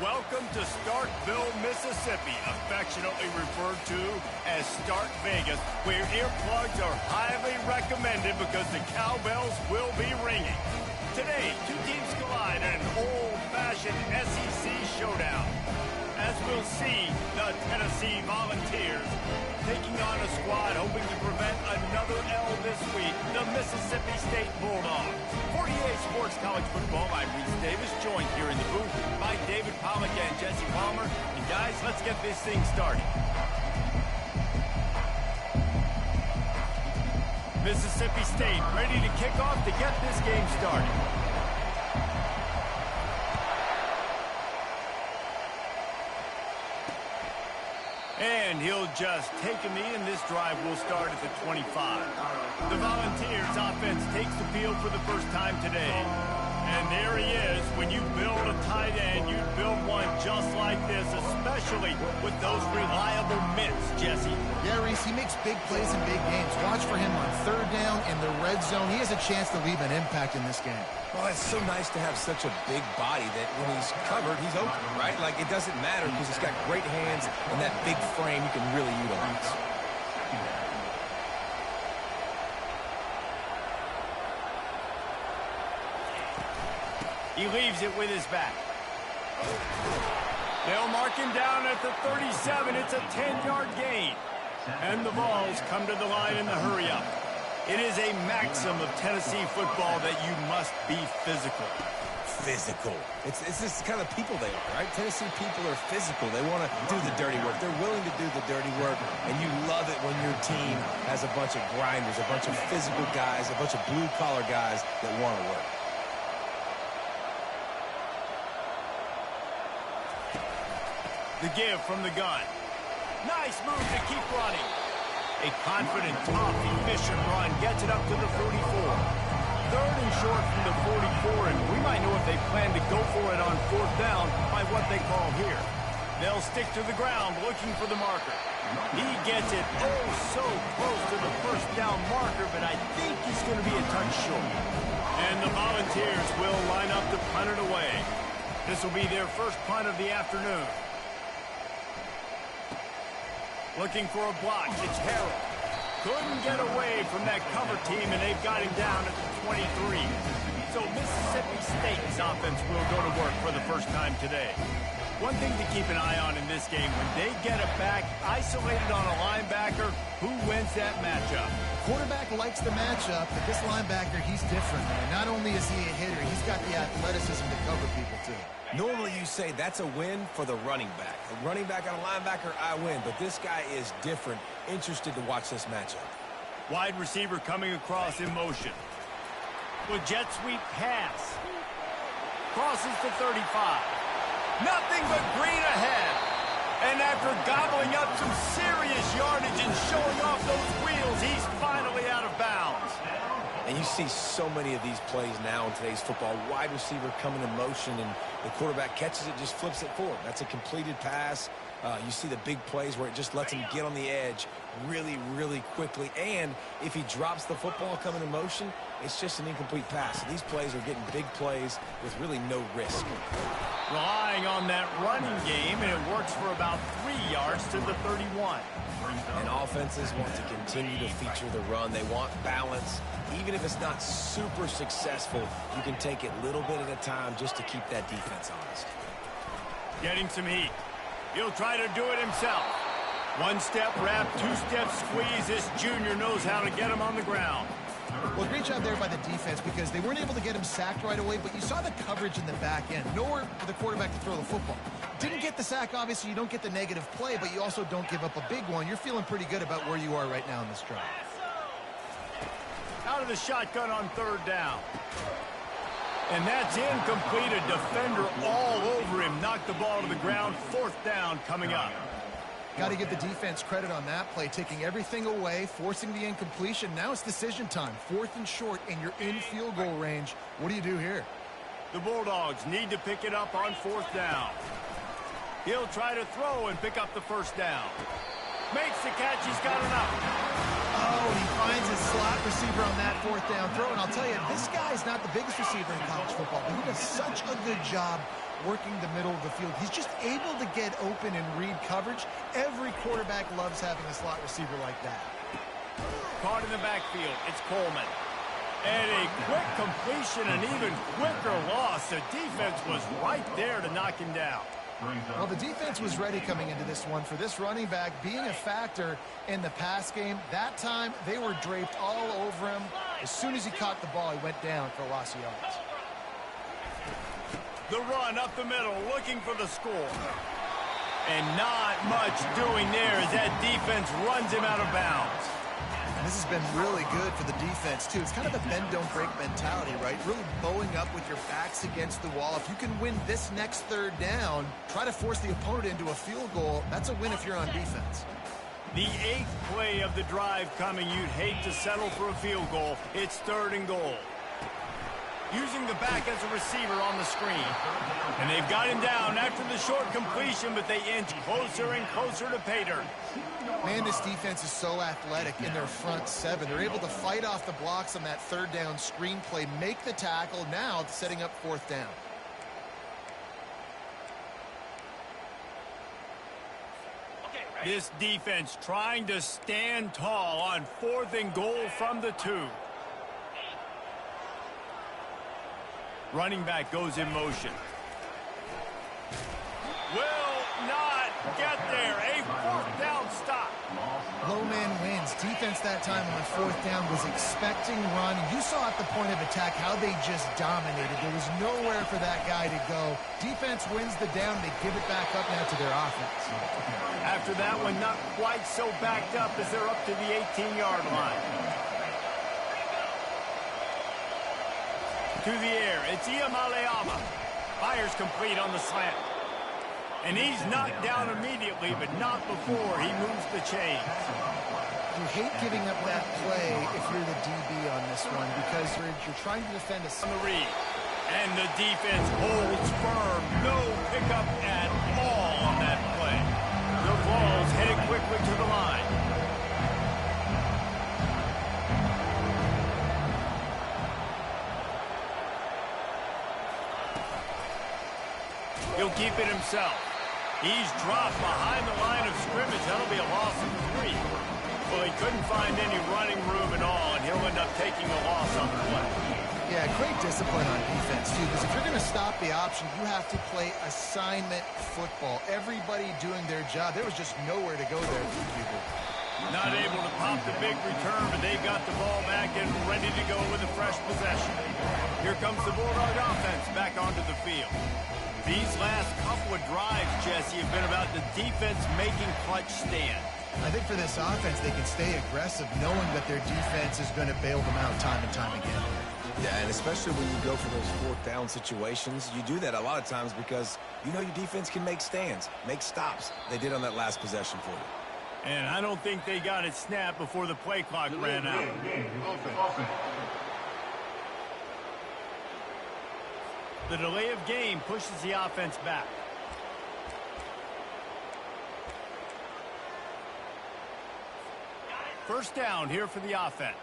welcome to Starkville, Mississippi, affectionately referred to as Stark Vegas, where earplugs are highly recommended because the cowbells will be ringing. Today, two teams collide in an old-fashioned SEC showdown. As we'll see, the Tennessee Volunteers taking on a squad hoping to prevent another L this week, the Mississippi State Bulldogs. 48 Sports College Football, I'm Reese Davis, joined here in the booth by David Pollack and Jesse Palmer. And guys, let's get this thing started. Mississippi State ready to kick off to get this game started. And he'll just take a knee, and this drive will start at the 25. The Volunteers offense takes the field for the first time today. And there he is. When you build a tight end, you build one just like this, especially with those reliable mitts, Jesse. Yeah, Reese, he makes big plays in big games. Watch for him on third down in the red zone. He has a chance to leave an impact in this game. Well, it's so nice to have such a big body that when he's covered, he's open, right? Like, it doesn't matter because he's got great hands and that big frame you can really utilize. He leaves it with his back. They'll mark him down at the 37. It's a 10-yard gain. And the Vols come to the line in the hurry-up. It is a maxim of Tennessee football that you must be physical. Physical. It's this kind of people they are, right? Tennessee people are physical. They want to do the dirty work. They're willing to do the dirty work, and you love it when your team has a bunch of grinders, a bunch of physical guys, a bunch of blue-collar guys that want to work. The give from the gun. Nice move to keep running. A confident, tough, efficient run gets it up to the 44. Third and short from the 44, and we might know if they plan to go for it on fourth down by what they call here. They'll stick to the ground looking for the marker. He gets it oh so close to the first down marker, but I think he's going to be a touch short. And the Volunteers will line up to punt it away. This will be their first punt of the afternoon. Looking for a block, it's Harrell. Couldn't get away from that cover team, and they've got him down at the 23. So Mississippi State's offense will go to work for the first time today. One thing to keep an eye on in this game, when they get it back, isolated on a linebacker, who wins that matchup? Quarterback likes the matchup, but this linebacker, he's different, man. Not only is he a hitter, he's got the athleticism to cover people, too. Normally you say that's a win for the running back. The running back on a linebacker, I win. But this guy is different. Interested to watch this matchup. Wide receiver coming across in motion. With jet sweep pass. Crosses to 35. Nothing but green ahead. And after gobbling up some serious yardage and showing off those wheels, he's finally out of bounds. And you see so many of these plays now in today's football. Wide receiver coming in motion, and the quarterback catches it, just flips it forward. That's a completed pass. You see the big plays where it just lets him get on the edge really, really quickly. And if he drops the football coming in motion, it's just an incomplete pass. So these plays are getting big plays with really no risk. Relying on that running game, and it works for about 3 yards to the 31. And offenses want to continue to feature the run. They want balance. Even if it's not super successful, you can take it little bit at a time just to keep that defense honest. Getting some heat. He'll try to do it himself. One-step wrap, two-step squeeze. This junior knows how to get him on the ground. Well, great job there by the defense because they weren't able to get him sacked right away, but you saw the coverage in the back end. Nowhere for the quarterback to throw the football. Didn't get the sack, obviously. You don't get the negative play, but you also don't give up a big one. You're feeling pretty good about where you are right now in this drive. Out of the shotgun on third down. And that's incomplete. A defender all over him. Knocked the ball to the ground. Fourth down coming up. Got to give the defense credit on that play, taking everything away, forcing the incompletion. Now it's decision time. Fourth and short, and you're in field goal range. What do you do here? The Bulldogs need to pick it up on fourth down. He'll try to throw and pick up the first down. Makes the catch. He's got enough. Oh, he finds his slot receiver on that fourth down throw. And I'll tell you, this guy is not the biggest receiver in college football, but he does such a good job working the middle of the field. He's just able to get open and read coverage. Every quarterback loves having a slot receiver like that. Caught in the backfield, it's Coleman. And a quick completion, an even quicker loss. The defense was right there to knock him down. Well, the defense was ready coming into this one. For this running back being a factor in the pass game, that time they were draped all over him. As soon as he caught the ball, he went down for a loss of yards. The run up the middle, looking for the score. And not much doing there as that defense runs him out of bounds. This has been really good for the defense, too. It's kind of a bend-don't-break mentality, right? Really bowing up with your backs against the wall. If you can win this next third down, try to force the opponent into a field goal. That's a win if you're on defense. The 8th play of the drive coming. You'd hate to settle for a field goal. It's 3rd and goal. Using the back as a receiver on the screen. And they've got him down after the short completion, but they inch closer and closer to pay dirt. Man, this defense is so athletic in their front 7. They're able to fight off the blocks on that 3rd down screen play, make the tackle, now setting up 4th down. This defense trying to stand tall on 4th and goal from the 2. Running back goes in motion. Will not get there. A 4th down stop. Low man wins. Defense that time on the 4th down was expecting run. You saw at the point of attack how they just dominated. There was nowhere for that guy to go. Defense wins the down. They give it back up now to their offense. After that one, not quite so backed up as they're up to the 18-yard line. To the air, it's Iamaleava. Fires complete on the slant. And he's knocked down immediately, but not before he moves the chains. You hate giving up that play if you're the DB on this one because you're trying to defend a... On the read. And the defense holds firm. No pickup at all on that play. The ball's headed quickly to the line. He'll keep it himself. He's dropped behind the line of scrimmage. That'll be a loss of 3. Well, he couldn't find any running room at all, and he'll end up taking a loss on the play. Yeah, great discipline on defense, too, because if you're going to stop the option, you have to play assignment football. Everybody doing their job. There was just nowhere to go there for people. Not able to pop the big return, but they've got the ball back and ready to go with a fresh possession. Here comes the Bulldog offense back onto the field. These last couple of drives, Jesse, have been about the defense making clutch stand. I think for this offense, they can stay aggressive knowing that their defense is going to bail them out time and time again. Yeah, and especially when you go for those 4th down situations, you do that a lot of times because you know your defense can make stands, make stops. They did on that last possession for you. And I don't think they got it snapped before the play clock ran out. The delay of game pushes the offense back. First down here for the offense.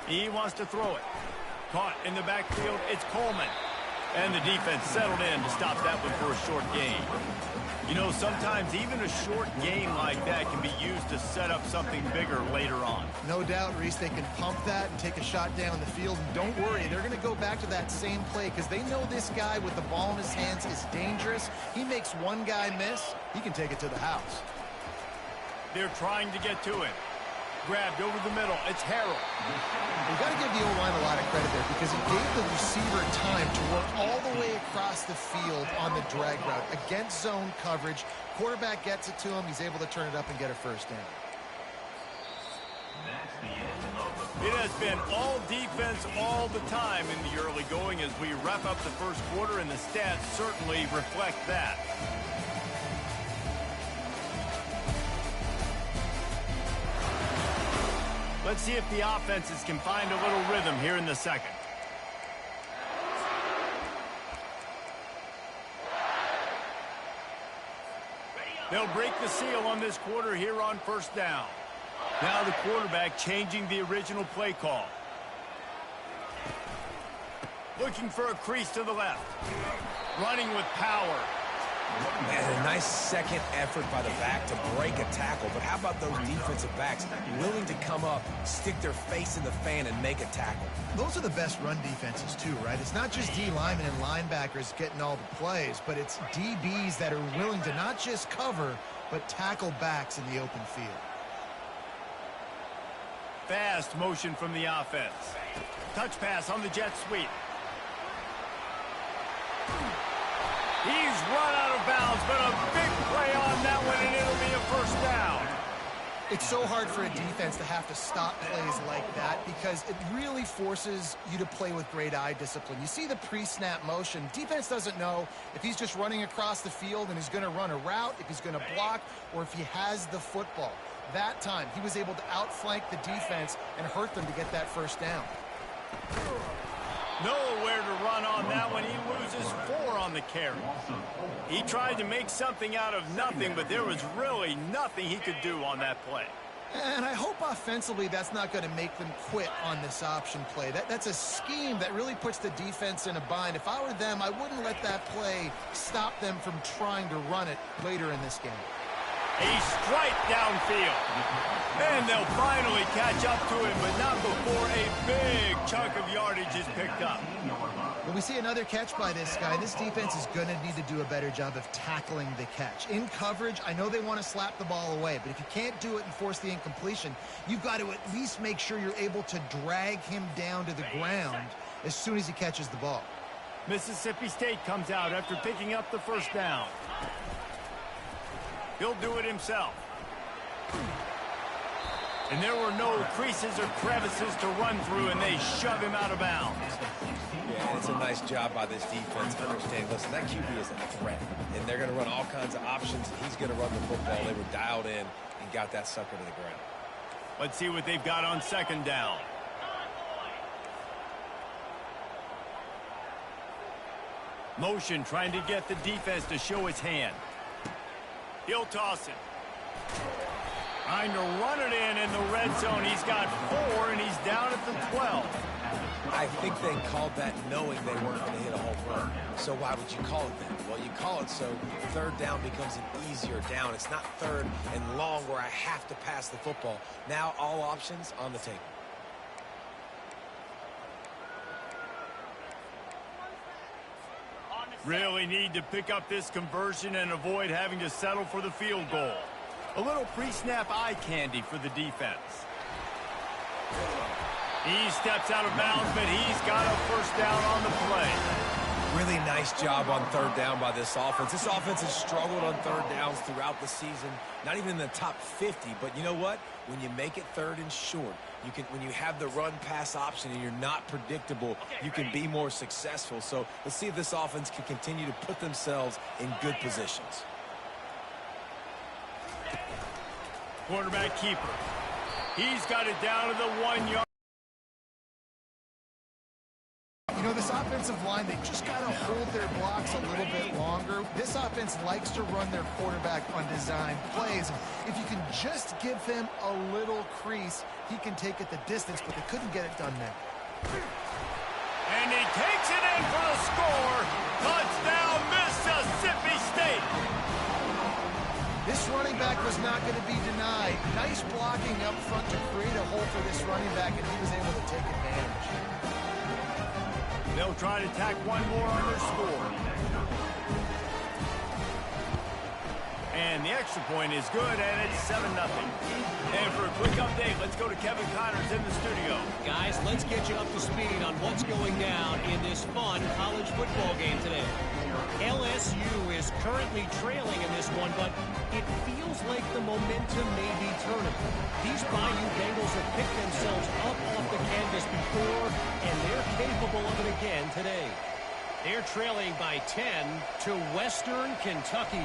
He wants to throw it. Caught in the backfield, it's Coleman. And the defense settled in to stop that one for a short gain. You know, sometimes even a short game like that can be used to set up something bigger later on. No doubt, Reese, they can pump that and take a shot down the field. And don't worry, they're going to go back to that same play because they know this guy with the ball in his hands is dangerous. He makes one guy miss, he can take it to the house. They're trying to get to him. Grabbed over the middle. It's Harrell. You've got to give the O-line a lot of credit there because he gave the receiver time to work all the way across the field on the drag route against zone coverage. Quarterback gets it to him. He's able to turn it up and get a first down. It has been all defense all the time in the early going as we wrap up the first quarter, and the stats certainly reflect that. Let's see if the offenses can find a little rhythm here in the second. They'll break the seal on this quarter here on first down. Now the quarterback changing the original play call. Looking for a crease to the left. Running with power. Man, a nice second effort by the back to break a tackle. But how about those defensive backs willing to come up, stick their face in the fan, and make a tackle? Those are the best run defenses, too, right? It's not just D linemen and linebackers getting all the plays, but it's DBs that are willing to not just cover, but tackle backs in the open field. Fast motion from the offense. Touch pass on the jet sweep. He's run out of bounds, but a big play on that one, and it'll be a first down. It's so hard for a defense to have to stop plays like that because it really forces you to play with great eye discipline. You see the pre-snap motion. Defense doesn't know if he's just running across the field and he's going to run a route, if he's going to block, or if he has the football. That time, he was able to outflank the defense and hurt them to get that first down. Nowhere to run on that one. He loses 4 on the carry. He tried to make something out of nothing, but there was really nothing he could do on that play. And I hope offensively that's not going to make them quit on this option play. That's a scheme that really puts the defense in a bind. If I were them, I wouldn't let that play stop them from trying to run it later in this game. A strike downfield. And they'll finally catch up to him, but not before a big chunk of yardage is picked up. When we see another catch by this guy, this defense is going to need to do a better job of tackling the catch. In coverage, I know they want to slap the ball away, but if you can't do it and force the incompletion, you've got to at least make sure you're able to drag him down to the ground as soon as he catches the ball. Mississippi State comes out after picking up the first down. He'll do it himself. And there were no creases or crevices to run through, and they shove him out of bounds. Yeah, it's a nice job by this defense. Understand, listen, that QB is a threat, and they're going to run all kinds of options, and he's going to run the football. They were dialed in and got that sucker to the ground. Let's see what they've got on second down. Motion trying to get the defense to show his hand. He'll toss it. Trying to run it in the red zone. He's got 4, and he's down at the 12. I think they called that knowing they weren't going to hit a home run. So why would you call it that? Well, you call it so third down becomes an easier down. It's not third and long where I have to pass the football. Now all options on the table. Really need to pick up this conversion and avoid having to settle for the field goal. A little pre-snap eye candy for the defense. He steps out of bounds, but he's got a first down on the play. Really nice job on third down by this offense. This offense has struggled on third downs throughout the season. Not even in the top 50, but you know what? When you make it third and short, when you have the run-pass option and you're not predictable, you can be more successful. So let's see if this offense can continue to put themselves in good positions. Quarterback keeper. He's got it down to the 1 yard. You know, this offensive line, they just got to hold their blocks a little bit longer. This offense likes to run their quarterback on design plays. If you can just give him a little crease, he can take it the distance, but they couldn't get it done there. And he takes it in for the score. Touchdown, Mississippi State. This running back was not going to be denied. Nice blocking up front to create a hole for this running back, and he was able to take advantage. They'll try to tack one more on their score. And the extra point is good, and it's 7-0. And for a quick update, let's go to Kevin Connors in the studio. Guys, let's get you up to speed on what's going down in this fun college football game today. LSU is currently trailing in this one, but it feels like the momentum may be turning. These Bayou Bengals have picked themselves up off the canvas before, and they're capable of it again today. They're trailing by 10 to Western Kentucky.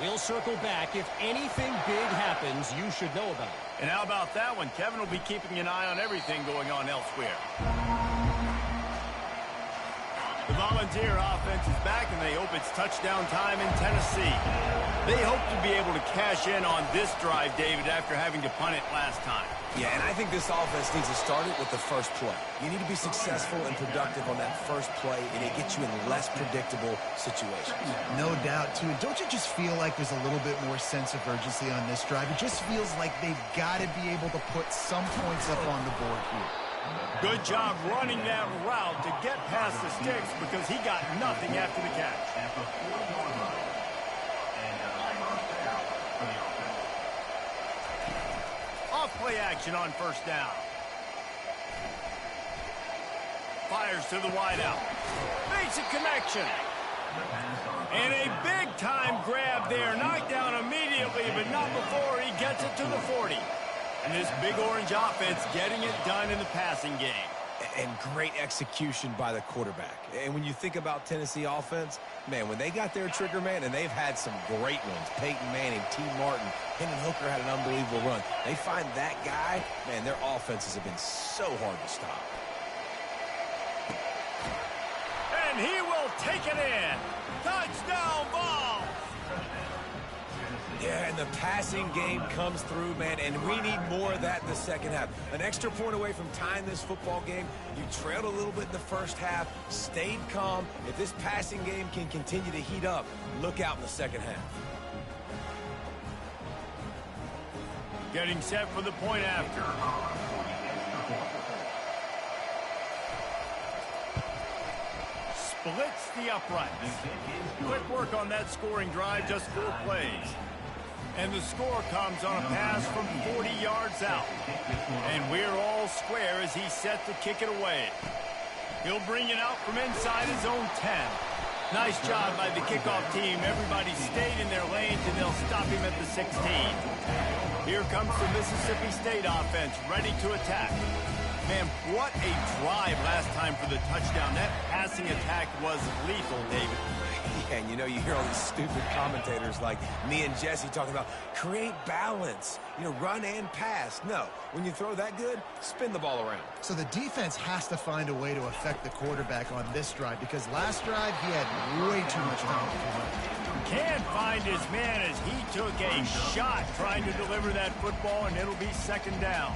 We'll circle back. If anything big happens, you should know about it. And how about that one? Kevin will be keeping an eye on everything going on elsewhere. The Volunteer offense is back, and they hope it's touchdown time in Tennessee. They hope to be able to cash in on this drive, David, after having to punt it last time. Yeah, and I think this offense needs to start it with the first play. You need to be successful and productive on that first play, and it gets you in less predictable situations. No doubt, too. And don't you just feel like there's a little bit more sense of urgency on this drive? It just feels like they've got to be able to put some points up on the board here. Good job running that route to get past the sticks because he got nothing after the catch. Off-play action on first down. Fires to the wideout. Makes a connection. And a big-time grab there. Knocked down immediately, but not before he gets it to the 40. And this big orange offense getting it done in the passing game. And great execution by the quarterback. And when you think about Tennessee offense, man, when they got their trigger man, and they've had some great ones, Peyton Manning, T. Martin, Hendon Hooker had an unbelievable run. They find that guy, man, their offenses have been so hard to stop. And he will take it in. Touchdown ball. Yeah, and the passing game comes through, man, and we need more of that in the second half. An extra point away from tying this football game. You trailed a little bit in the first half, stayed calm. If this passing game can continue to heat up, look out in the second half. Getting set for the point after. Splits the uprights. Quick work on that scoring drive, just 4 plays. And the score comes on a pass from 40 yards out. And we're all square as he's set to kick it away. He'll bring it out from inside his own 10. Nice job by the kickoff team. Everybody stayed in their lanes, and they'll stop him at the 16. Here comes the Mississippi State offense, ready to attack. Man, what a drive last time for the touchdown. That passing attack was lethal, David. Yeah, and you know, you hear all these stupid commentators like me and Jesse talking about create balance, you know, run and pass. No, when you throw that good, spin the ball around. So the defense has to find a way to affect the quarterback on this drive because last drive he had way too much time to run. Can't find his man as he took a shot trying to deliver that football, and it'll be second down.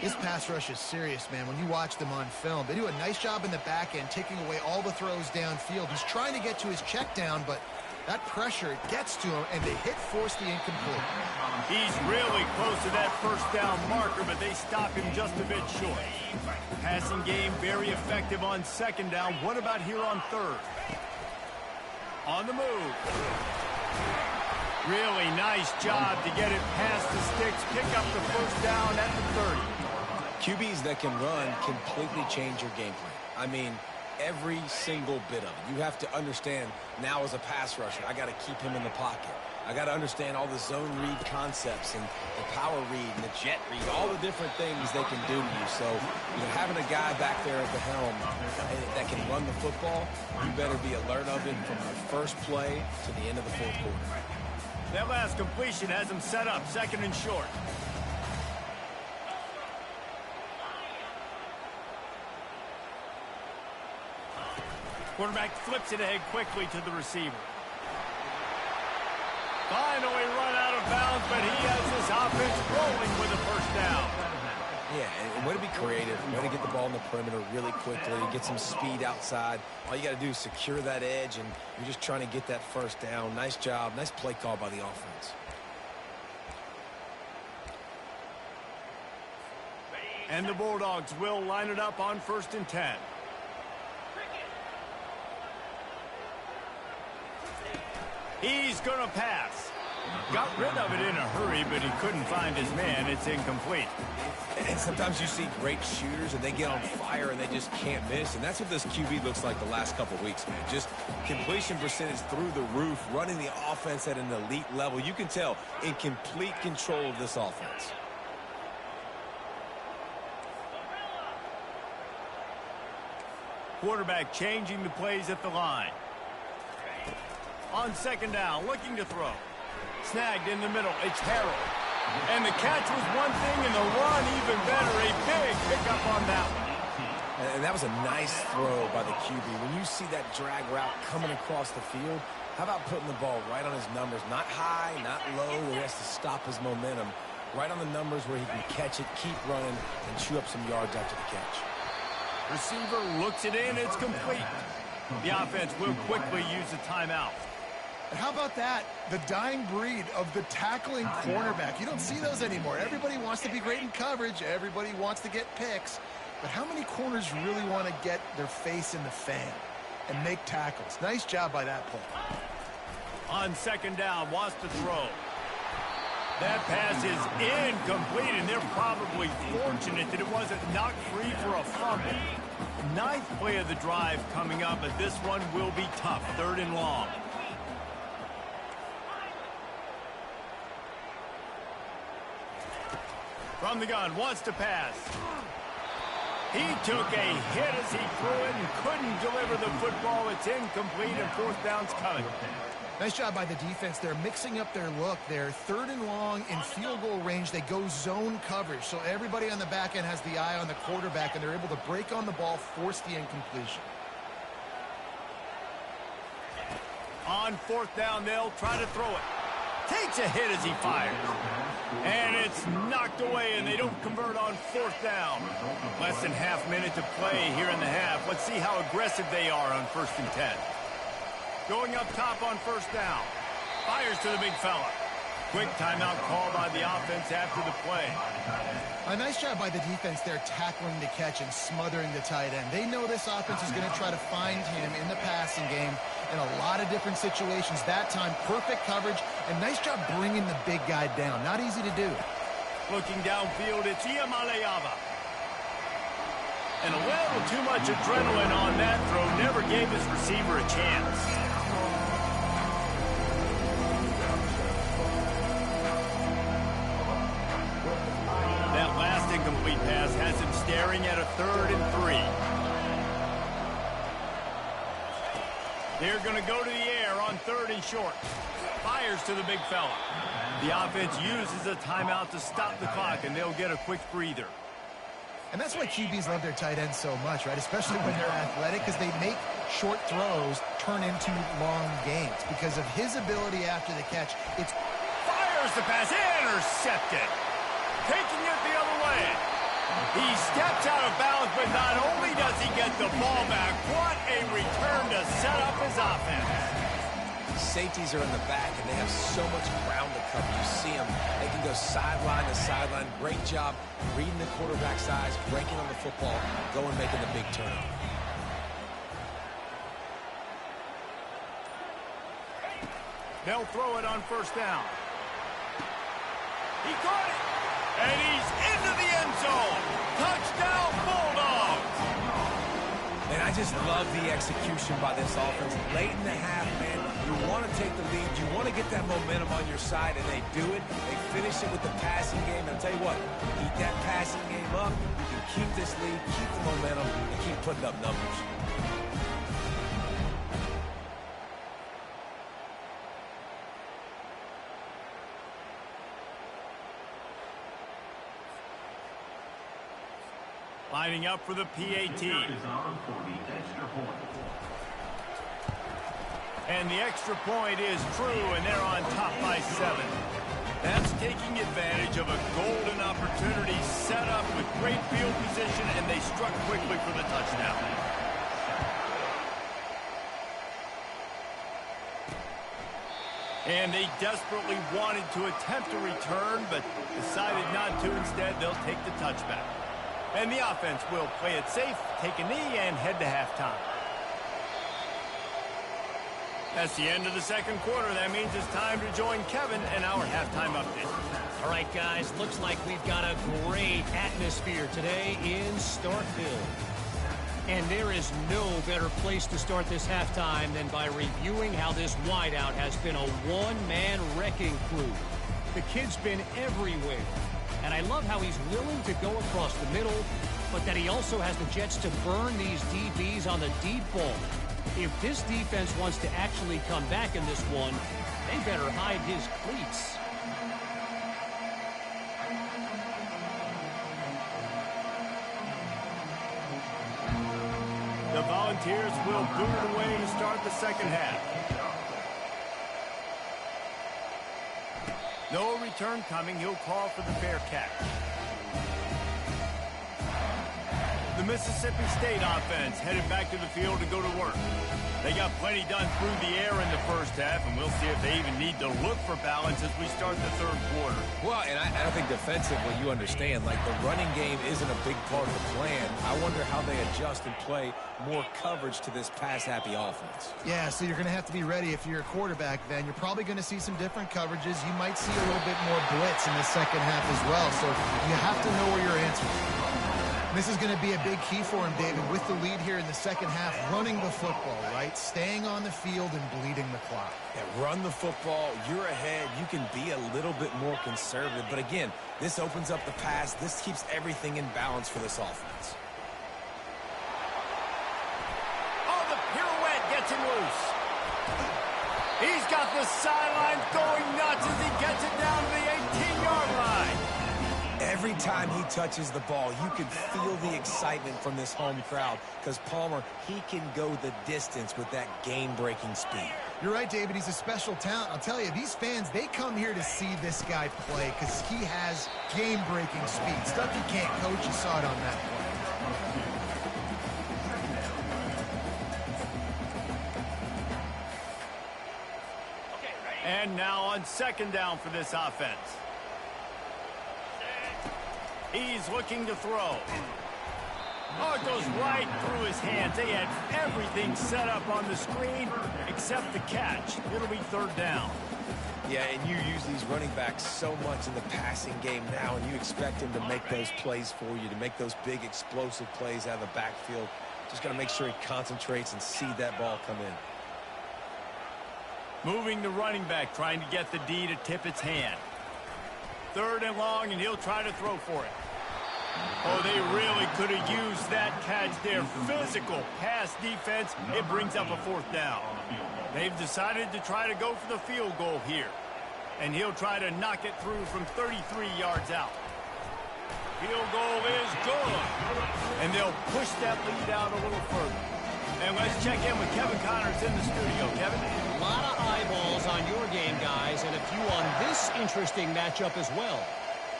This pass rush is serious, man. When you watch them on film, they do a nice job in the back end, taking away all the throws downfield. He's trying to get to his check down, but that pressure gets to him, and they force the incomplete. He's really close to that first down marker, but they stop him just a bit short. Passing game very effective on second down. What about here on third? On the move. Really nice job to get it past the sticks, pick up the first down at the 30. QBs that can run completely change your game plan. I mean, every single bit of it. You have to understand now as a pass rusher, I got to keep him in the pocket. I got to understand all the zone read concepts and the power read and the jet read, all the different things they can do to you. So, you know, having a guy back there at the helm that can run the football, you better be alert of it from the first play to the end of the fourth quarter. That last completion has him set up, second and short. Quarterback flips it ahead quickly to the receiver. Finally run out of bounds, but he has this offense rolling with a first down. Yeah, and way to be creative, way to get the ball in the perimeter really quickly, get some speed outside. All you got to do is secure that edge, and you're just trying to get that first down. Nice job, nice play call by the offense. And the Bulldogs will line it up on 1st and 10. He's going to pass. Got rid of it in a hurry, but he couldn't find his man. It's incomplete. And sometimes you see great shooters, and they get on fire, and they just can't miss. And that's what this QB looks like the last couple of weeks, man. Just completion percentage through the roof, running the offense at an elite level. You can tell in complete control of this offense. Quarterback changing the plays at the line. On second down, looking to throw. Snagged in the middle, it's Harrell. And the catch was one thing, and the run even better. A big pickup on that one. And that was a nice throw by the QB. When you see that drag route coming across the field, how about putting the ball right on his numbers? Not high, not low, where he has to stop his momentum. Right on the numbers where he can catch it, keep running, and chew up some yards after the catch. Receiver looks it in. It's complete. The offense will quickly use a timeout. And how about that? The dying breed of the tackling cornerback. You don't see those anymore. Everybody wants to be great in coverage. Everybody wants to get picks. But how many corners really want to get their face in the fan and make tackles? Nice job by that play. On second down, wants to throw. That pass is incomplete, and they're probably fortunate that it wasn't knocked free for a fumble. Ninth play of the drive coming up, but this one will be tough. 3rd and long. From the gun, wants to pass. He took a hit as he threw it and couldn't deliver the football. It's incomplete, and 4th down's coming. Nice job by the defense. They're mixing up their look. They're 3rd and long in field goal range. They go zone coverage, so everybody on the back end has the eye on the quarterback, and they're able to break on the ball, force the incompletion. On 4th down, they'll try to throw it. Takes a hit as he fires. And it's knocked away, and they don't convert on 4th down. Less than half minute to play here in the half. Let's see how aggressive they are on 1st and 10. Going up top on 1st down. Fires to the big fella. Quick timeout call by the offense after the play. A nice job by the defense there, tackling the catch and smothering the tight end. They know this offense is going to try to find him in the passing game in a lot of different situations. That time, perfect coverage, and nice job bringing the big guy down. Not easy to do. Looking downfield, it's Iamaleava. And a little too much adrenaline on that throw. Never gave his receiver a chance. That last incomplete pass has him staring at a 3rd and 3. They're going to go to the air on 3rd and short. Fires to the big fella. The offense uses a timeout to stop the clock, and they'll get a quick breather. And that's why QBs love their tight ends so much, right? Especially when they're athletic, because they make short throws turn into long gains. Because of his ability after the catch, it's... Fires the pass, intercepted. Taking it the other way. He steps out of bounds, but not only does he get the ball back, what a return to set up his offense. Safeties are in the back, and they have so much ground to cover. You see them. They can go sideline to sideline. Great job reading the quarterback's eyes, breaking on the football, going making the big turnover. They'll throw it on 1st down. He caught it, and he's into the end zone. Touchdown, Bulldogs. And I just love the execution by this offense. Late in the half, man, you want to take the lead. You want to get that momentum on your side, and they do it. They finish it with the passing game. And I'll tell you what, keep that passing game up. You can keep this lead, keep the momentum, and keep putting up numbers. Lining up for the PAT. And the extra point is true, and they're on top by 7. That's taking advantage of a golden opportunity set up with great field position, and they struck quickly for the touchdown. And they desperately wanted to attempt a return, but decided not to. Instead, they'll take the touchback. And the offense will play it safe, take a knee, and head to halftime. That's the end of the 2nd quarter. That means it's time to join Kevin and our halftime update. All right, guys, looks like we've got a great atmosphere today in Starkville. And there is no better place to start this halftime than by reviewing how this wideout has been a one-man wrecking crew. The kid's been everywhere. And I love how he's willing to go across the middle, but that he also has the jets to burn these DBs on the deep ball. If this defense wants to actually come back in this one, they better hide his cleats. The Volunteers will boot it away to start the 2nd half. No return coming. He'll call for the fair catch. The Mississippi State offense headed back to the field to go to work. They got plenty done through the air in the first half, and we'll see if they even need to look for balance as we start the third quarter. Well, and I think defensively, you understand, like the running game isn't a big part of the plan. I wonder how they adjust and play more coverage to this pass-happy offense. Yeah, so you're going to have to be ready if you're a quarterback then. You're probably going to see some different coverages. You might see a little bit more blitz in the second half as well, so you have to know where your answers are. This is going to be a big key for him, David, with the lead here in the second half, running the football, right? Staying on the field and bleeding the clock. Yeah, run the football. You're ahead. You can be a little bit more conservative. But again, this opens up the pass. This keeps everything in balance for this offense. Oh, the pirouette gets him loose. He's got the sidelines going nuts as he gets it down to the 18-yard line. Every time he touches the ball, you can feel the excitement from this home crowd because Palmer, he can go the distance with that game-breaking speed. You're right, David. He's a special talent. I'll tell you, these fans, they come here to see this guy play because he has game-breaking speed. Stuff you can't coach. You saw it on that play. And now on second down for this offense. He's looking to throw. Oh, it goes right through his hands. They had everything set up on the screen except the catch. It'll be third down. Yeah, and you use these running backs so much in the passing game now, and you expect him to make those plays for you, to make those big explosive plays out of the backfield. Just got to make sure he concentrates and see that ball come in. Moving the running back, trying to get the D to tip its hand. Third and long, and he'll try to throw for it. Oh, they really could have used that catch there. Physical pass defense. It brings up a fourth down. They've decided to try to go for the field goal here. And he'll try to knock it through from 33 yards out. Field goal is good. And they'll push that lead out a little further. And let's check in with Kevin Connors in the studio. Kevin? A lot of eyeballs on your game, guys, and a few on this interesting matchup as well.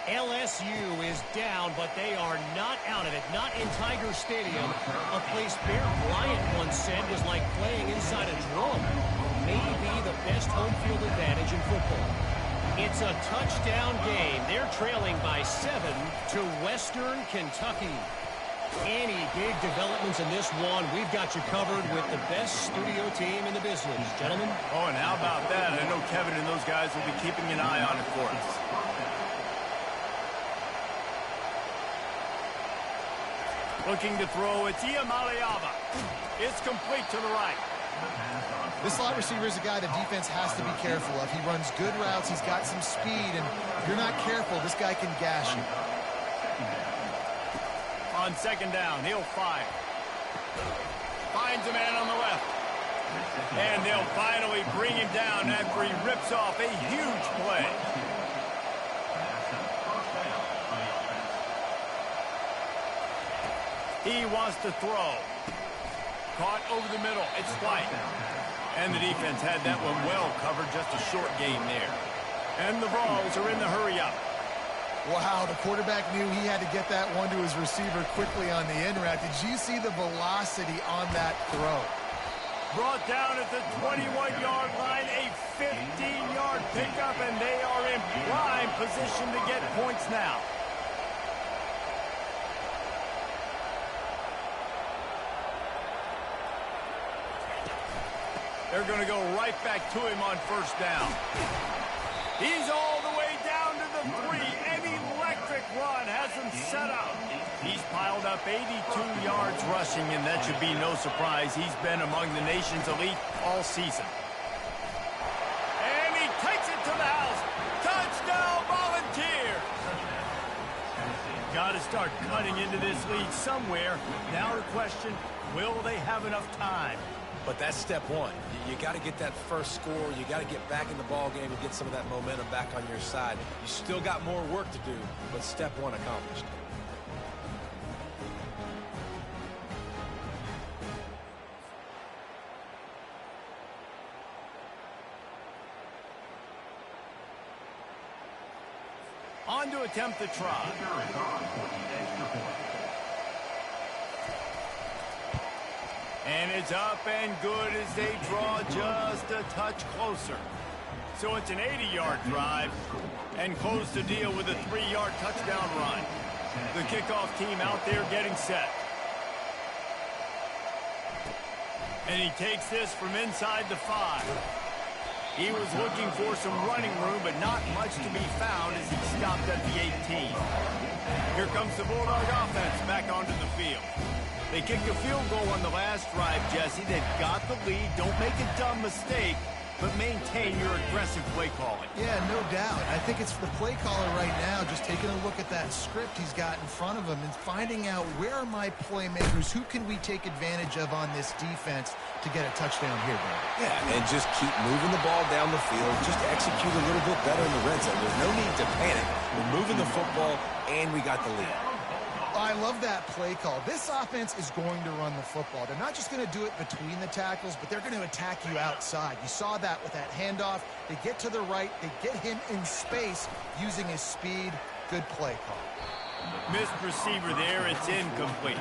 LSU is down, but they are not out of it. Not in Tiger Stadium, a place Bear Bryant once said was like playing inside a drum. Maybe the best home field advantage in football. It's a touchdown game. They're trailing by 7 to Western Kentucky. Any big developments in this one, we've got you covered with the best studio team in the business. Gentlemen? Oh, and how about that? I know Kevin and those guys will be keeping an eye on it for us. Looking to throw, it's Iamaleava. It's complete to the right. This slot receiver is a guy the defense has to be careful of. He runs good routes, he's got some speed, and if you're not careful, this guy can gash you. On second down, he'll fire. Finds a man on the left. And they'll finally bring him down after he rips off a huge play. He wants to throw. Caught over the middle. It's White. And the defense had that one well covered. Just a short game there. And the Vols are in the hurry up. Wow, the quarterback knew he had to get that one to his receiver quickly on the in route. Did you see the velocity on that throw? Brought down at the 21-yard line, a 15-yard pickup, and they are in prime position to get points now. They're going to go right back to him on first down. He's all the way down to the 3. An electric run has him set up. He's piled up 82 yards rushing, and that should be no surprise. He's been among the nation's elite all season. And he takes it to the house. Touchdown, Volunteer! Got to start cutting into this lead somewhere. Now the question, will they have enough time? But that's step one. You got to get that first score. You got to get back in the ball game and get some of that momentum back on your side. You still got more work to do, but step one accomplished. on to attempt the try. And it's up and good as they draw just a touch closer. So it's an 80-yard drive and close the deal with a 3-yard touchdown run. The kickoff team out there getting set. And he takes this from inside the 5. He was looking for some running room, but not much to be found as he stopped at the 18. Here comes the Bulldog offense back onto the field. They kicked a field goal on the last drive, Jesse. They've got the lead. Don't make a dumb mistake, but maintain your aggressive play calling. Yeah, no doubt. I think it's the play caller right now just taking a look at that script he's got in front of him and finding out where are my playmakers, who can we take advantage of on this defense to get a touchdown here, bro. Yeah, and just keep moving the ball down the field. Just execute a little bit better in the red zone. There's no need to panic. We're moving the football, and we got the lead. I love that play call. This offense is going to run the football. They're not just going to do it between the tackles, but they're going to attack you outside. You saw that with that handoff. They get to the right. They get him in space using his speed. Good play call. Missed receiver there. It's incomplete.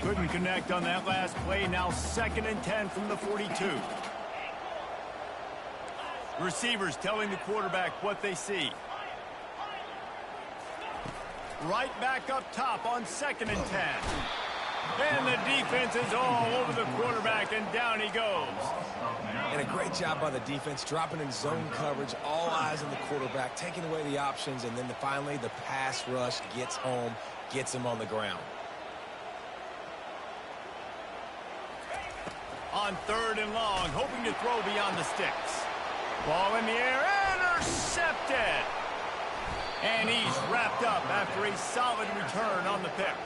Couldn't connect on that last play. Now 2nd and 10 from the 42. Receivers telling the quarterback what they see. Right back up top on 2nd and 10. And the defense is all over the quarterback, and down he goes. And a great job by the defense, dropping in zone coverage, all eyes on the quarterback, taking away the options, and then finally the pass rush gets home, gets him on the ground. On 3rd and long, hoping to throw beyond the sticks. Ball in the air, intercepted. And he's wrapped up after a solid return on the pick.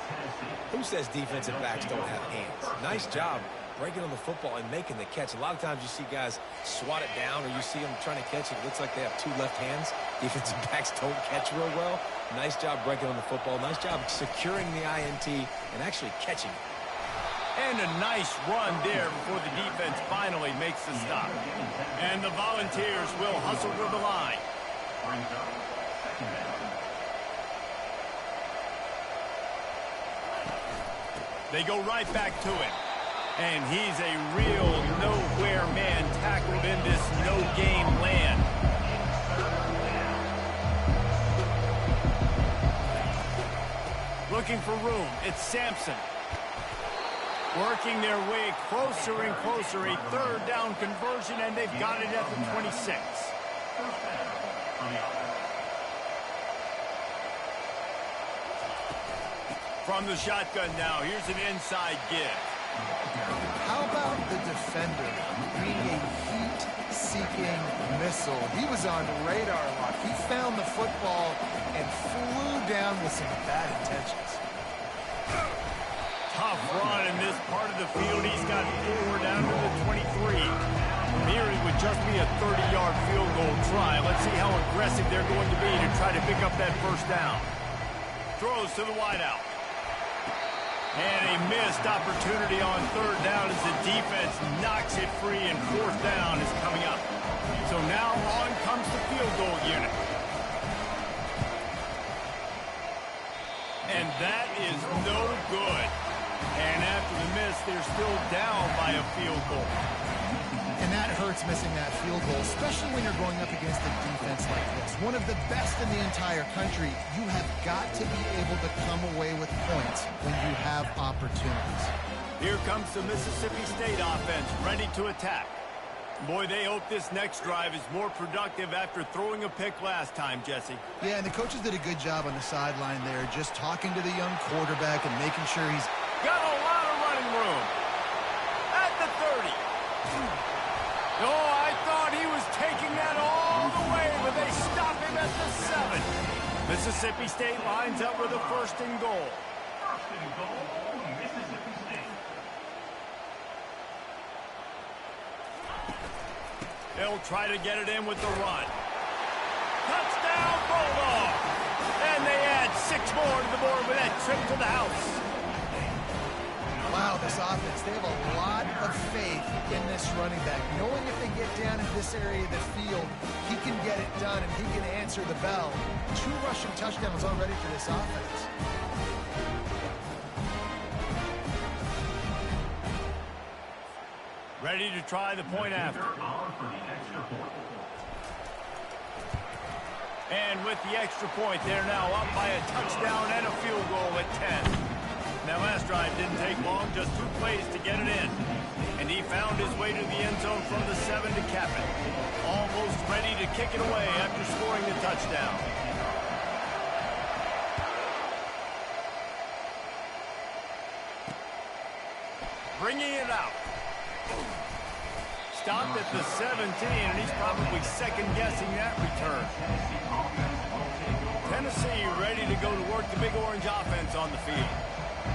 Who says defensive backs don't have hands? Nice job breaking on the football and making the catch. A lot of times you see guys swat it down, or you see them trying to catch it. It looks like they have 2 left hands. Defensive backs don't catch real well. Nice job breaking on the football. Nice job securing the INT and actually catching it. And a nice run there before the defense finally makes the stop. And the Volunteers will hustle to the line. They go right back to him. And he's a real nowhere man tackled in this no-game land. Looking for room. It's Sampson. Working their way closer and closer. A 3rd down conversion, and they've got it at the 26. From the shotgun now, here's an inside give. How about the defender being a heat-seeking missile? He was on radar lock. He found the football and flew down with some bad intentions. Tough run in this part of the field. He's got 4 down to the 23. Here it would just be a 30-yard field goal try. Let's see how aggressive they're going to be to try to pick up that 1st down. Throws to the wideout. And a missed opportunity on 3rd down as the defense knocks it free, and 4th down is coming up. So now on comes the field goal unit. And that is no good. And after the miss, they're still down by a field goal. And that hurts, missing that field goal, especially when you're going up against a defense like this. One of the best in the entire country. You have got to be able to come away with points when you have opportunities. Here comes the Mississippi State offense, ready to attack. Boy, they hope this next drive is more productive after throwing a pick last time, Jesse. Yeah, and the coaches did a good job on the sideline there, just talking to the young quarterback and making sure he's got a lot of running room. At the 30. Oh, I thought he was taking that all the way, but they stop him at the 7. Mississippi State lines up with a 1st and goal. They'll try to get it in with the run. Touchdown, Bulldog! And they add 6 much more to the board with that trip to the house. Wow, this offense, they have a lot of faith in this running back. Knowing if they get down in this area of the field, he can get it done and he can answer the bell. 2 rushing touchdowns already for this offense. Ready to try the point after. And with the extra point, they're now up by a touchdown and a field goal at 10. That last drive didn't take long, just 2 plays to get it in. And he found his way to the end zone from the 7 to cap it. Almost ready to kick it away after scoring the touchdown. Bringing it out. Stopped at the 17, and he's probably second-guessing that return. Tennessee ready to go to work the Big Orange offense on the field.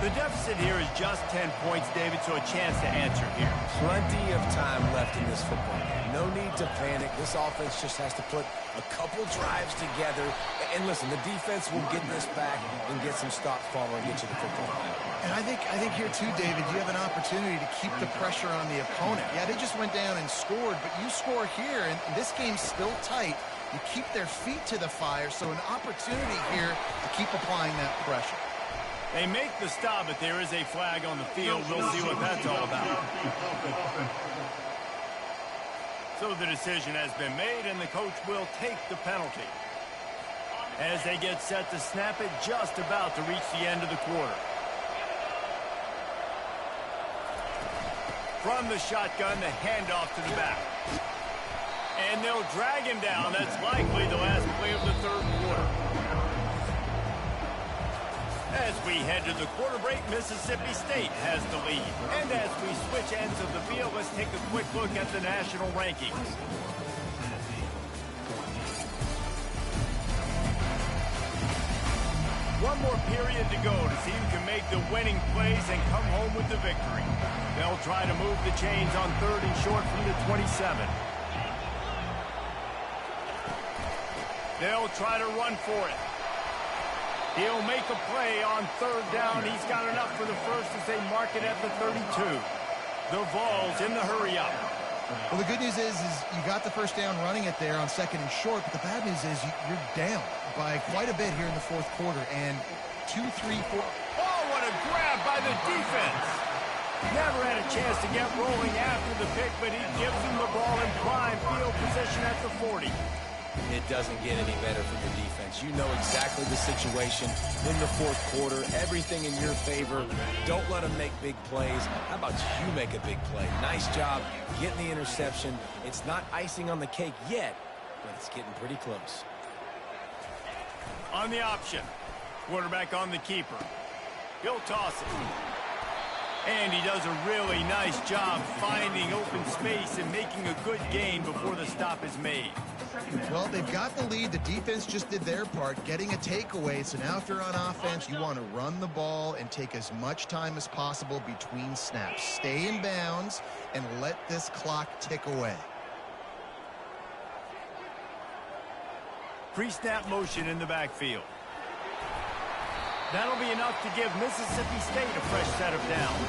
The deficit here is just 10 points, David, so a chance to answer here. Plenty of time left in this football game. No need to panic. This offense just has to put a couple drives together. And listen, the defense will get this back and get some stops following and get you the football. And I think here too, David, you have an opportunity to keep the pressure on the opponent. Yeah, they just went down and scored, but you score here, and this game's still tight. You keep their feet to the fire, so an opportunity here to keep applying that pressure. They make the stop, but there is a flag on the field. We'll see what that's all about. So the decision has been made, and the coach will take the penalty. As they get set to snap it, just about to reach the end of the quarter. From the shotgun, the handoff to the back. And they'll drag him down. That's likely the last play of the third quarter. As we head to the quarter break, Mississippi State has the lead. And as we switch ends of the field, let's take a quick look at the national rankings. One more period to go to see who can make the winning plays and come home with the victory. They'll try to move the chains on 3rd and short from the 27. They'll try to run for it. He'll make a play on 3rd down. He's got enough for the first as they mark it at the 32. The Vols in the hurry up. Well, the good news is you got the first down running it there on 2nd and short, but the bad news is you're down by quite a bit here in the 4th quarter. And 2, 3, 4. Oh, what a grab by the defense. Never had a chance to get rolling after the pick, but he gives him the ball in prime field position at the 40. It doesn't get any better for your defense. You know exactly the situation in the 4th quarter. Everything in your favor. Don't let them make big plays. How about you make a big play? Nice job getting the interception. It's not icing on the cake yet, but it's getting pretty close. On the option. Quarterback on the keeper. He'll toss it. And he does a really nice job finding open space and making a good gain before the stop is made. Well, they've got the lead. The defense just did their part, getting a takeaway. So now if you're on offense, you want to run the ball and take as much time as possible between snaps. Stay in bounds and let this clock tick away. Pre-snap motion in the backfield. That'll be enough to give Mississippi State a fresh set of downs.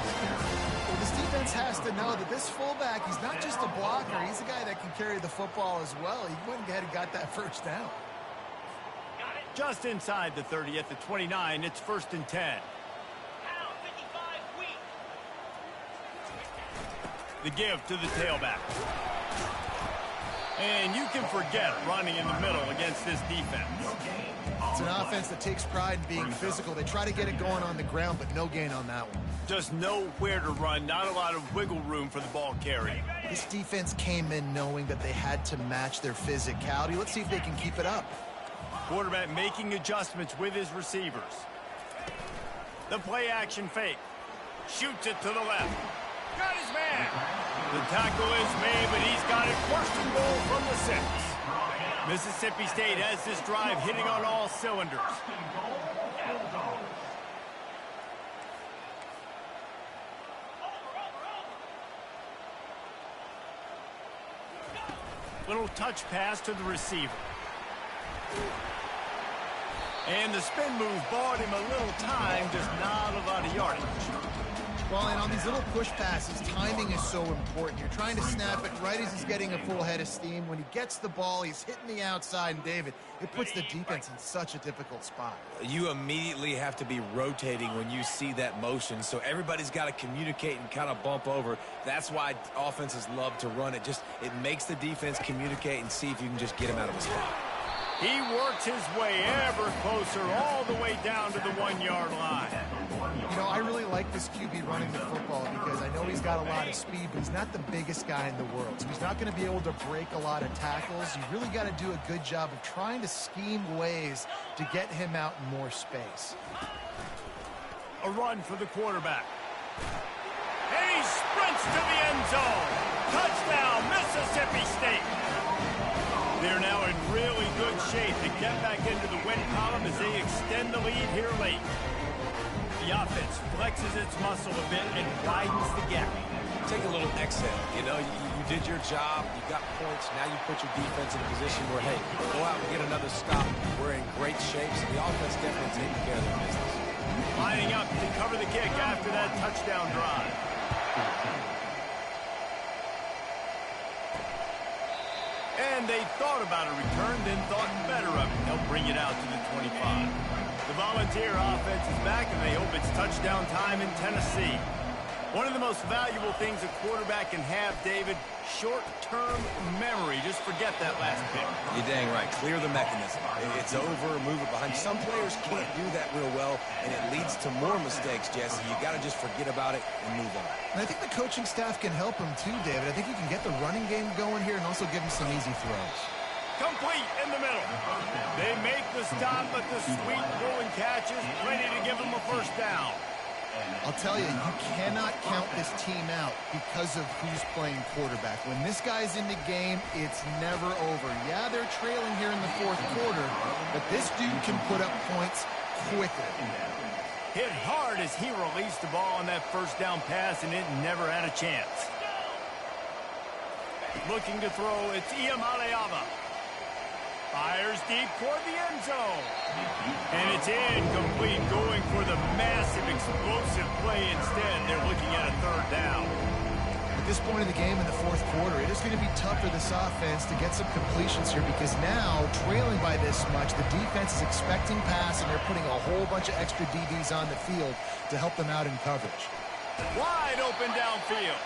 Well, this defense has to know that this fullback, he's not just a blocker. He's a guy that can carry the football as well. He went ahead and got that first down. Just inside the 30 at the 29, it's 1st and 10. The give to the tailback. And you can forget running in the middle against this defense. It's an offense that takes pride in being physical. They try to get it going on the ground, but no gain on that one. Just know where to run. Not a lot of wiggle room for the ball carry. This defense came in knowing that they had to match their physicality. Let's see if they can keep it up. Quarterback making adjustments with his receivers. The play action fake. Shoots it to the left. Got his man. The tackle is made, but he's got it 1st and goal from the 6. Mississippi State has this drive hitting on all cylinders. Little touch pass to the receiver. And the spin move bought him a little time, just not a lot of yardage. Well, and on these little push passes, timing is so important. You're trying to snap it right as he's getting a full head of steam. When he gets the ball, he's hitting the outside, and David, it puts the defense in such a difficult spot. You immediately have to be rotating when you see that motion, so everybody's got to communicate and kind of bump over. That's why offenses love to run it. It makes the defense communicate and see if you can just get him out of the spot. He works his way ever closer all the way down to the 1-yard line. You know, I really like this QB running the football because I know he's got a lot of speed, but he's not the biggest guy in the world. So he's not going to be able to break a lot of tackles. You really got to do a good job of trying to scheme ways to get him out in more space. A run for the quarterback. And he sprints to the end zone. Touchdown, Mississippi State. They're now in really good shape to get back into the win column as they extend the lead here late. The offense flexes its muscle a bit and widens the gap. Take a little exhale. You know, you did your job. You got points. Now you put your defense in a position where, hey, go out and get another stop. We're in great shape, so the offense definitely taking care of their business. Lining up to cover the kick after that touchdown drive. And they thought about a return, then thought better of it. They'll bring it out to the 25. The Volunteer offense is back, and they hope it's touchdown time in Tennessee. One of the most valuable things a quarterback can have, David, short-term memory. Just forget that last pick. You're dang right. Clear the mechanism. It's over, move it behind. Some players can't do that real well, and it leads to more mistakes, Jesse. You got to just forget about it and move on. And I think the coaching staff can help him too, David. I think you can get the running game going here and also give him some easy throws. Complete in the middle. They make the stop, but the sweet throwing catch is plenty to give them a first down. I'll tell you, you cannot count this team out because of who's playing quarterback. When this guy's in the game, it's never over. Yeah, they're trailing here in the fourth quarter, but this dude can put up points quickly. Hit hard as he released the ball on that first down pass, and it never had a chance. Looking to throw, it's Iamaleava. Fires deep toward the end zone. And it's incomplete, going for the massive explosive play instead. They're looking at a third down. At this point in the game in the fourth quarter, it is going to be tough for this offense to get some completions here because now, trailing by this much, the defense is expecting pass, and they're putting a whole bunch of extra DBs on the field to help them out in coverage. Wide open downfield.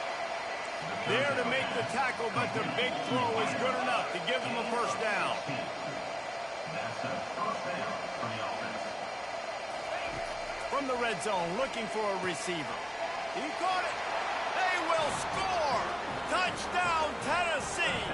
There to make the tackle, but the big throw is good enough to give them a first down. From the red zone, looking for a receiver. He caught it. They will score. Touchdown, Tennessee.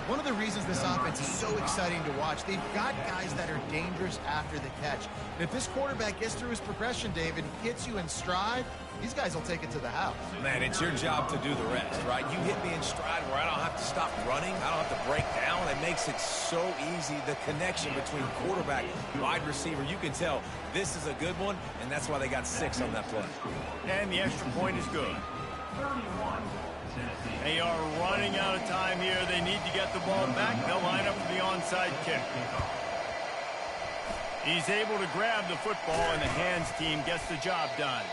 One of the reasons this offense is so exciting to watch, they've got guys that are dangerous after the catch. And if this quarterback gets through his progression, David, hits you in stride, these guys will take it to the house. Man, it's your job to do the rest, right? You hit me in stride where I don't have to stop running. I don't have to break down. It makes it so easy. The connection between quarterback and wide receiver, you can tell this is a good one, and that's why they got 6 on that play. And the extra point is good. They are running out of time here. They need to get the ball back. They'll line up for the onside kick. He's able to grab the football, and the hands team gets the job done.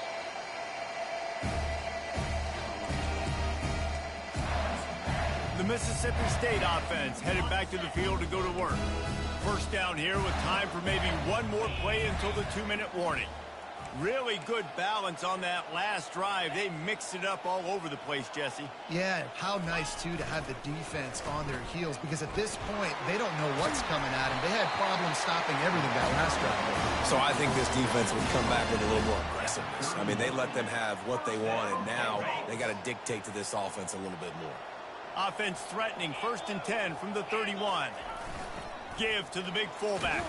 The Mississippi State offense headed back to the field to go to work. First down here with time for maybe one more play until the 2-minute warning. Really good balance on that last drive. They mixed it up all over the place, Jesse. Yeah, how nice, too, to have the defense on their heels because at this point, they don't know what's coming at them. They had problems stopping everything that last drive. So I think this defense would come back with a little more aggressiveness. I mean, they let them have what they wanted. Now they got to dictate to this offense a little bit more. Offense threatening, 1st and 10 from the 31. Give to the big fullback.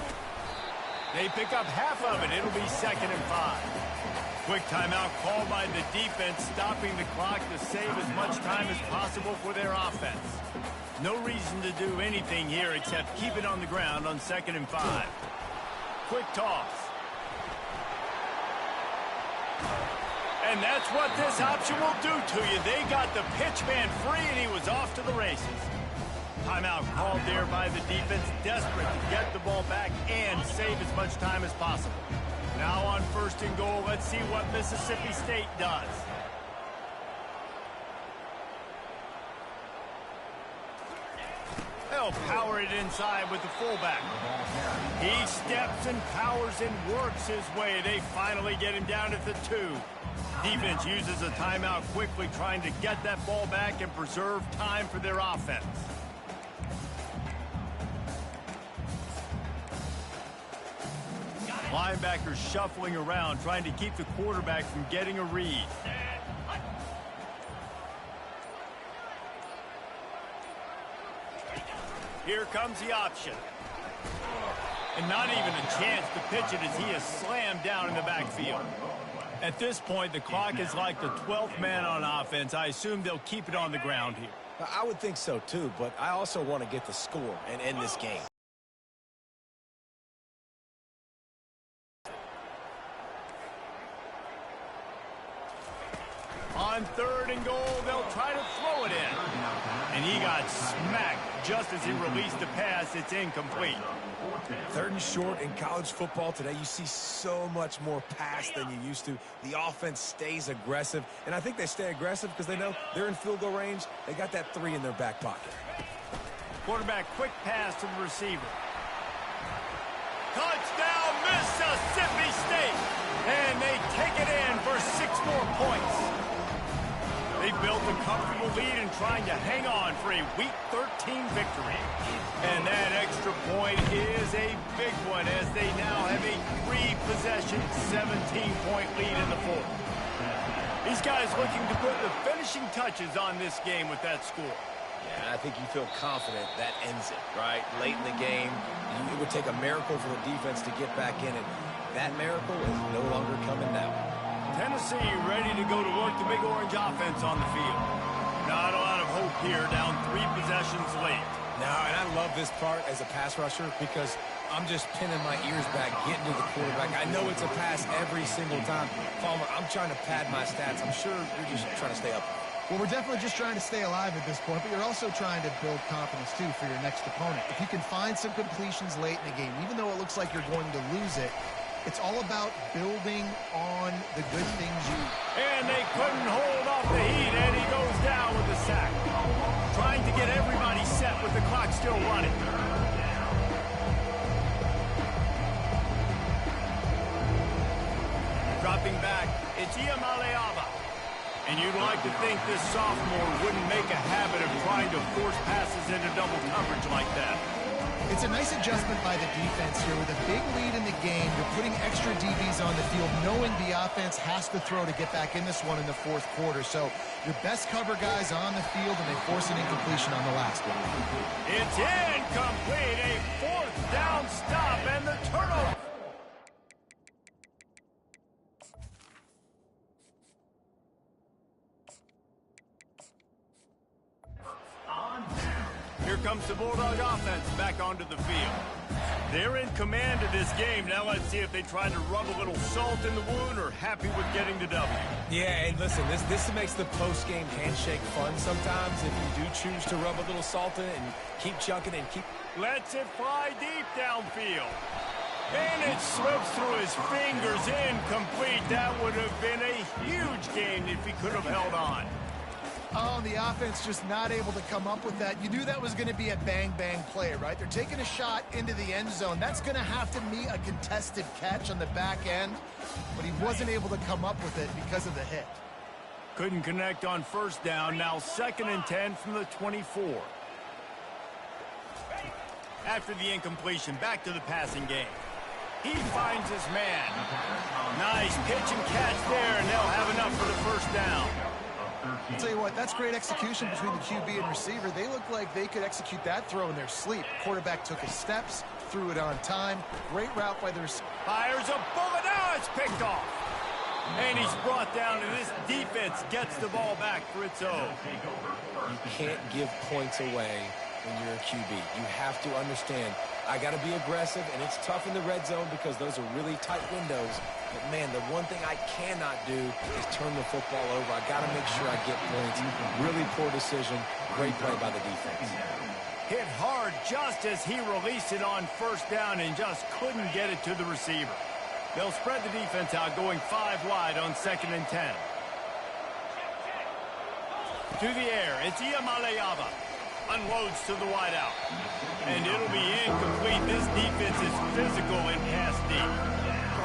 They pick up half of it. It'll be 2nd and 5. Quick timeout called by the defense, stopping the clock to save as much time as possible for their offense. No reason to do anything here except keep it on the ground on 2nd and 5. Quick toss. And that's what this option will do to you. They got the pitch man free, and he was off to the races. Timeout called there by the defense, desperate to get the ball back and save as much time as possible. Now on 1st and goal, let's see what Mississippi State does. They'll power it inside with the fullback. He steps and powers and works his way. They finally get him down at the 2. Defense uses a timeout quickly, trying to get that ball back and preserve time for their offense. Linebackers shuffling around, trying to keep the quarterback from getting a read. Here comes the option. And not even a chance to pitch it as he is slammed down in the backfield. At this point, the clock is like the 12th man on offense. I assume they'll keep it on the ground here. I would think so, too, but I also want to get the score and end this game. On 3rd and goal, they'll try to throw it in. And he got smacked just as he released the pass. It's incomplete. 3rd and short in college football today. You see so much more pass than you used to. The offense stays aggressive, and I think they stay aggressive because they know they're in field goal range. They got that 3 in their back pocket. Quarterback, quick pass to the receiver. Touchdown, Mississippi State! And they take it in for 6 more points. They built a comfortable lead and trying to hang on for a Week 13 victory. And that extra point is a big one as they now have a 3-possession, 17-point lead in the 4th. These guys looking to put the finishing touches on this game with that score. Yeah, I think you feel confident that ends it, right? Late in the game, it would take a miracle for the defense to get back in it. That miracle is no longer coming now. Tennessee ready to go to work the big orange offense on the field. Not a lot of hope here, down 3 possessions late. No, and I love this part as a pass rusher because I'm just pinning my ears back, getting to the quarterback. I know it's a pass every single time. Palmer, I'm trying to pad my stats. I'm sure you're just trying to stay up. Well, we're definitely just trying to stay alive at this point, but you're also trying to build confidence, too, for your next opponent. If you can find some completions late in the game, even though it looks like you're going to lose it, it's all about building on the good things you... And they couldn't hold off the heat, and he goes down with the sack. Trying to get everybody set with the clock still running. Dropping back, it's Iamaleava. And you'd like to think this sophomore wouldn't make a habit of trying to force passes into double coverage like that. It's a nice adjustment by the defense here. With a big lead in the game, you're putting extra DBs on the field, knowing the offense has to throw to get back in this one in the 4th quarter. So your best cover guys on the field, and they force an incompletion on the last one. It's incomplete, a 4th down stop, and the turnover. Here comes the Bulldog offense back onto the field. They're in command of this game. Now let's see if they try to rub a little salt in the wound or happy with getting the W. Yeah, and listen, this makes the post-game handshake fun sometimes if you do choose to rub a little salt in it and keep chucking and keep... Lets it fly deep downfield. And it slips through his fingers, incomplete. That would have been a huge gain if he could have held on. Oh, the offense just not able to come up with that. You knew that was going to be a bang-bang play, right? They're taking a shot into the end zone. That's going to have to be a contested catch on the back end, but he wasn't able to come up with it because of the hit. Couldn't connect on 1st down. Now 2nd and 10 from the 24. After the incompletion, back to the passing game. He finds his man. Nice pitch and catch there, and they'll have enough for the 1st down. I'll tell you what, that's great execution between the QB and receiver. They look like they could execute that throw in their sleep. Quarterback took his steps, threw it on time. Great route by the receiver. Fires a bullet. Now it's picked off. And he's brought down, and this defense gets the ball back for its own. You can't give points away when you're a QB. You have to understand, I got to be aggressive, and it's tough in the red zone because those are really tight windows. But, man, the one thing I cannot do is turn the football over. I got to make sure I get points. Really poor decision. Great play by the defense. Hit hard just as he released it on first down and just couldn't get it to the receiver. They'll spread the defense out, going 5 wide on 2nd and 10. To the air, it's Iamaleava. Unloads to the wideout. And it'll be incomplete. This defense is physical in pass deep.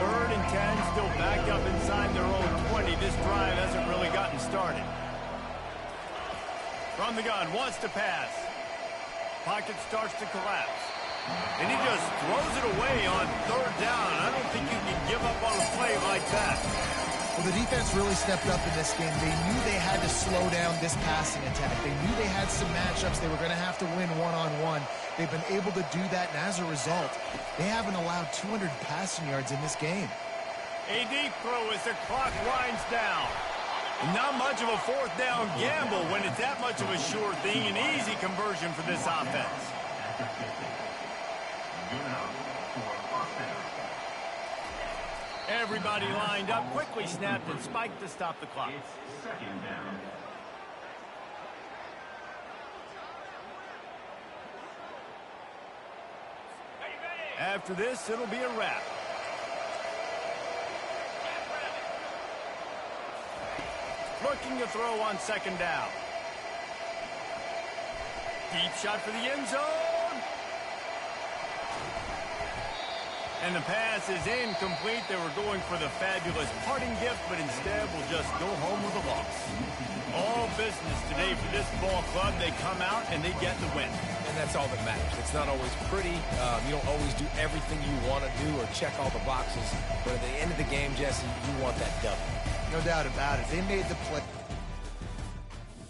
3rd and 10, still backed up inside their own 20. This drive hasn't really gotten started. From the gun, wants to pass. Pocket starts to collapse. And he just throws it away on 3rd down. I don't think you can give up on a play like that. Well, the defense really stepped up in this game. They knew they had to slow down this passing attack. They knew they had some matchups they were going to have to win one-on-one. They've been able to do that, and as a result, they haven't allowed 200 passing yards in this game. A deep throw as the clock winds down. Not much of a 4th down gamble when it's that much of a sure thing. An easy conversion for this offense. Everybody lined up, quickly snapped and spiked to stop the clock. After this, it'll be a wrap. Looking to throw on 2nd down. Deep shot for the end zone. And the pass is incomplete. They were going for the fabulous parting gift, but instead will just go home with a loss. All business today for this ball club. They come out and they get the win. And that's all that matters. It's not always pretty. You don't always do everything you want to do or check all the boxes. But at the end of the game, Jesse, you want that W. No doubt about it. They made the play.